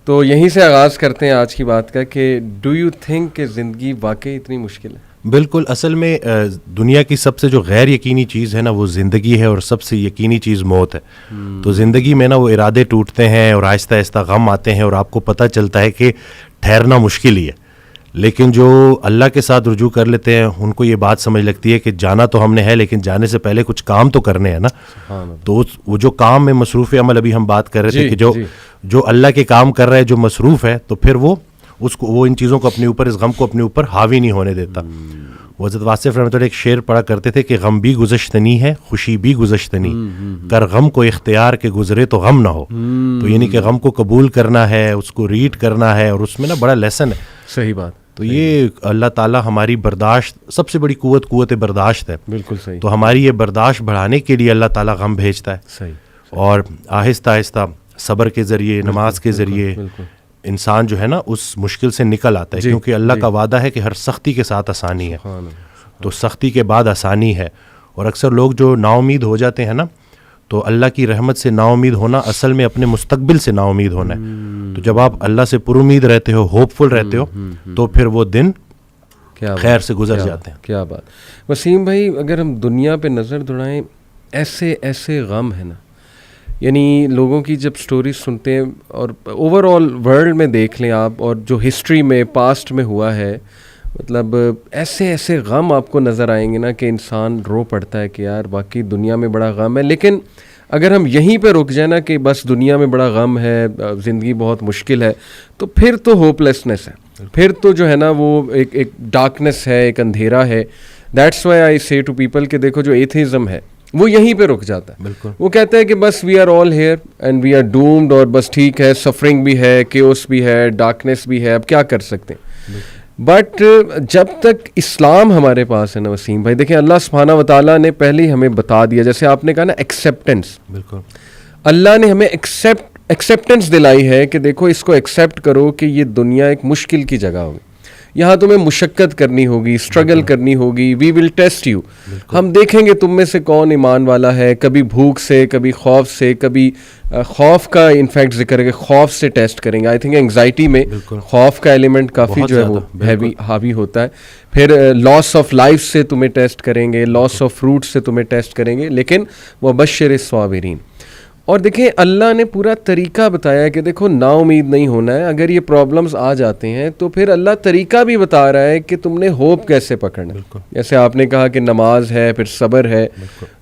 تو یہیں سے آغاز کرتے ہیں آج کی بات کا کہ ڈو یو تھنک کہ زندگی واقعی اتنی مشکل ہے؟ بالکل. اصل میں دنیا کی سب سے جو غیر یقینی چیز ہے نا وہ زندگی ہے, اور سب سے یقینی چیز موت ہے. تو زندگی میں نا وہ ارادے ٹوٹتے ہیں اور آہستہ آہستہ غم آتے ہیں, اور آپ کو پتہ چلتا ہے کہ ٹھہرنا مشکل ہی ہے. لیکن جو اللہ کے ساتھ رجوع کر لیتے ہیں ان کو یہ بات سمجھ لگتی ہے کہ جانا تو ہم نے ہے, لیکن جانے سے پہلے کچھ کام تو کرنے ہیں نا. تو وہ جو کام میں مصروف عمل, ابھی ہم بات کر رہے تھے کہ جو اللہ کے کام کر رہا ہے, جو مصروف ہے, تو پھر وہ ان چیزوں کو اپنے اوپر, اس غم کو اپنے اوپر حاوی نہیں ہونے دیتا. وہ حضرت واصف رحمۃ اللہ ایک شعر پڑھا کرتے تھے کہ غم بھی گزشتنی ہے, خوشی بھی گزشتنی, کر غم کو اختیار کے گزرے تو غم نہ ہو. تو یعنی کہ غم کو قبول کرنا ہے, اس کو ریڈ کرنا ہے, اور اس میں نا بڑا لیسن ہے. صحیح بات. تو یہ اللہ تعالیٰ ہماری برداشت, سب سے بڑی قوت برداشت ہے. بالکل صحیح. تو ہماری یہ برداشت بڑھانے کے لیے اللہ تعالیٰ غم بھیجتا ہے. صحیح. اور آہستہ آہستہ صبر کے ذریعے, نماز کے ذریعے انسان جو ہے نا اس مشکل سے نکل آتا ہے, کیونکہ اللہ کا وعدہ ہے کہ ہر سختی کے ساتھ آسانی ہے. تو سختی کے بعد آسانی ہے. اور اکثر لوگ جو نا امید ہو جاتے ہیں نا, تو اللہ کی رحمت سے نا امید ہونا اصل میں اپنے مستقبل سے نا امید ہونا ہے. تو جب آپ اللہ سے پر امید رہتے ہو, ہوپ فل رہتے ہو, تو پھر وہ دن خیر سے گزر جاتے ہیں. کیا بات. وسیم بھائی, اگر ہم دنیا پہ نظر دوڑائیں, ایسے غم ہے نا, یعنی لوگوں کی جب سٹوریز سنتے ہیں, اور اوور آل ورلڈ میں دیکھ لیں آپ, اور جو ہسٹری میں پاسٹ میں ہوا ہے, مطلب ایسے غم آپ کو نظر آئیں گے نا کہ انسان رو پڑتا ہے کہ یار واقعی دنیا میں بڑا غم ہے. لیکن اگر ہم یہیں پہ رک جائیں نا کہ بس دنیا میں بڑا غم ہے, زندگی بہت مشکل ہے, تو پھر تو ہوپ لیسنس ہے, پھر تو جو ہے نا وہ ایک ڈارکنیس ہے, ایک اندھیرا ہے. دیٹس وائی آئی سے ٹو پیپل کہ دیکھو جو ایتھیزم ہے وہ یہیں پہ رک جاتا ہے. بالکل. وہ کہتا ہے کہ بس we are all here and we are doomed, اور بس ٹھیک ہے, سفرنگ بھی ہے, کیوس بھی ہے, ڈارکنیس بھی ہے, اب کیا کر سکتے ہیں. بٹ جب تک اسلام ہمارے پاس ہے نا وسیم بھائی, دیکھیں اللہ سبحانہ و تعالیٰ نے پہلے ہی ہمیں بتا دیا, جیسے آپ نے کہا نا ایکسیپٹنس. بالکل. اللہ نے ہمیں ایکسیپٹنس دلائی ہے کہ دیکھو اس کو ایکسیپٹ کرو کہ یہ دنیا ایک مشکل کی جگہ ہوگی, یہاں تمہیں مشقت کرنی ہوگی, اسٹرگل کرنی ہوگی. وی ول ٹیسٹ یو. ہم دیکھیں گے تم میں سے کون ایمان والا ہے. کبھی بھوک سے, کبھی خوف سے, کبھی خوف کا انفیکٹ ذکر ہے کہ خوف سے ٹیسٹ کریں گے. آئی تھنک انگزائٹی میں خوف کا ایلیمنٹ کافی جو ہے وہ ہیوی حاوی ہوتا ہے. پھر لاس آف لائف سے تمہیں ٹیسٹ کریں گے, لاس آف فروٹ سے تمہیں ٹیسٹ کریں گے, لیکن وبشر الصابرین. اور دیکھیں اللہ نے پورا طریقہ بتایا ہے کہ دیکھو نا امید نہیں ہونا ہے. اگر یہ پرابلمز آ جاتے ہیں تو پھر اللہ طریقہ بھی بتا رہا ہے کہ تم نے ہوپ کیسے پکڑنا ہے. جیسے آپ نے کہا کہ نماز ہے, پھر صبر ہے.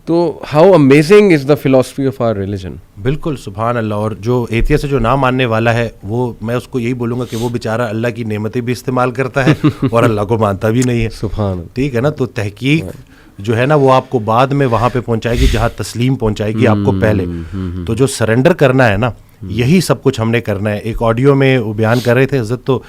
تو how amazing is the philosophy of our religion. بالکل سبحان اللہ. اور جو ایتھیسٹ سے جو نہ ماننے والا ہے, وہ میں اس کو یہی بولوں گا کہ وہ بیچارہ اللہ کی نعمتیں بھی استعمال کرتا ہے اور اللہ کو مانتا بھی نہیں ہے. سبحان اللہ. ٹھیک ہے نا. تو تحقیق جو ہے نا وہ آپ کو بعد میں وہاں پہ پہنچائے گی جہاں تسلیم پہنچائے گی آپ کو پہلے. تو جو سرنڈر کرنا ہے نا, یہی سب کچھ ہم نے کرنا ہے. ایک آڈیو میں وہ بیان کر رہے تھے حضرت, تو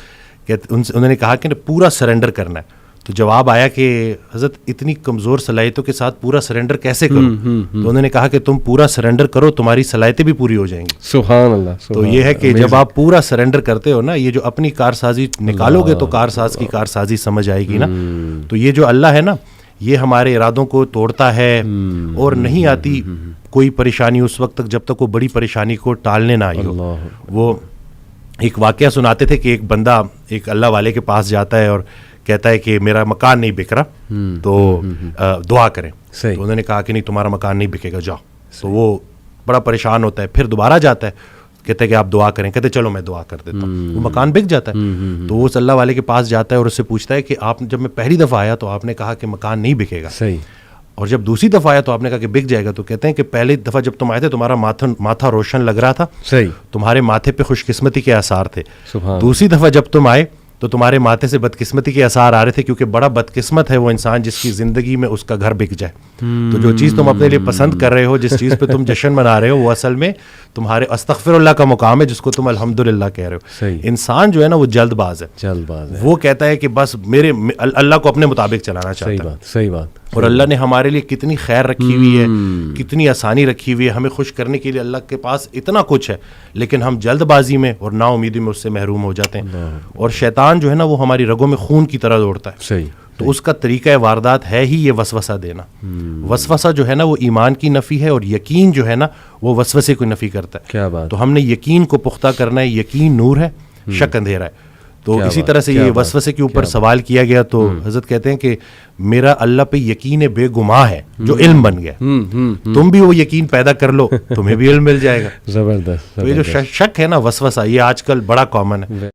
انہوں نے کہا کہ پورا سرنڈر کرنا ہے. تو جواب آیا کہ حضرت اتنی کمزور صلاحیتوں کے ساتھ پورا سرنڈر کیسے کروں؟ تو انہوں نے کہا کہ تم پورا سرنڈر کرو, تمہاری صلاحیتیں بھی پوری ہو جائیں گی. سبحان اللہ. تو یہ ہے کہ جب آپ پورا سرنڈر کرتے ہو نا, یہ جو اپنی کارسازی نکالو گے تو کارساز کی کارسازی سمجھ آئے گی نا. تو یہ جو اللہ ہے نا, یہ ہمارے ارادوں کو توڑتا ہے, اور نہیں آتی کوئی پریشانی اس وقت تک جب تک وہ بڑی پریشانی کو ٹالنے نہ آئی ہو. وہ ایک واقعہ سناتے تھے کہ ایک بندہ ایک اللہ والے کے پاس جاتا ہے اور کہتا ہے کہ میرا مکان نہیں بک رہا, تو دعا کریں. تو انہوں نے کہا کہ نہیں تمہارا مکان نہیں بکے گا, جاؤ. تو وہ بڑا پریشان ہوتا ہے, پھر دوبارہ جاتا ہے, کہتے ہیں کہ آپ دعا کریں. کہتے چلو میں دعا کر دیتا ہوں. وہ مکان بک جاتا ہے. تو وہ اللہ والے کے پاس جاتا ہے اور اس سے پوچھتا ہے کہ آپ جب میں پہلی دفعہ آیا تو آپ نے کہا کہ مکان نہیں بکے گا, اور جب دوسری دفعہ آیا تو آپ نے کہا کہ بک جائے گا. تو کہتے ہیں کہ پہلی دفعہ جب تم آئے تھے تمہارا ماتھا روشن لگ رہا تھا, تمہارے ماتھے پہ خوش قسمتی کے آثار تھے. دوسری دفعہ جب تم آئے تو تمہارے ماتھے سے بدقسمتی کے آثار آ رہے تھے, کیونکہ بڑا بدقسمت ہے وہ انسان جس کی زندگی میں اس کا گھر بک جائے. تو جو چیز تم اپنے لیے پسند کر رہے ہو, جس چیز پہ تم جشن منا رہے ہو, وہ اصل میں تمہارے استغفر اللہ کا مقام ہے, جس کو تم الحمدللہ کہہ رہے ہو. انسان جو ہے نا وہ جلد باز ہے. وہ کہتا ہے کہ بس میرے اللہ کو اپنے مطابق چلانا چاہتا ہے. صحیح بات. اور اللہ نے ہمارے لیے کتنی خیر رکھی ہوئی ہے, کتنی آسانی رکھی ہوئی ہے, ہمیں خوش کرنے کے لیے اللہ کے پاس اتنا کچھ ہے, لیکن ہم جلد بازی میں اور نا امیدی میں اس سے محروم ہو جاتے ہیں. اور شیطان جو ہے نا وہ ہماری رگوں میں خون کی طرح دوڑتا ہے. تو اس کا طریقہ واردات ہے ہی یہ وسوسہ دینا. وسوسہ جو ہے نا وہ ایمان کی نفی ہے, اور یقین جو ہے نا وہ وسوسے کو نفی کرتا ہے. کیا بات. تو ہم نے یقین کو پختہ کرنا ہے. یقین نور ہے, شک اندھیرا ہے. تو اسی طرح سے یہ وسوسے کے اوپر سوال کیا گیا تو حضرت کہتے ہیں کہ میرا اللہ پہ یقین بے گماں ہے جو علم بن گیا. تم بھی وہ یقین پیدا کر لو, تمہیں بھی علم مل جائے گا. زبردست. تو یہ جو شک ہے نا وسوسہ, یہ آج کل بڑا کامن ہے.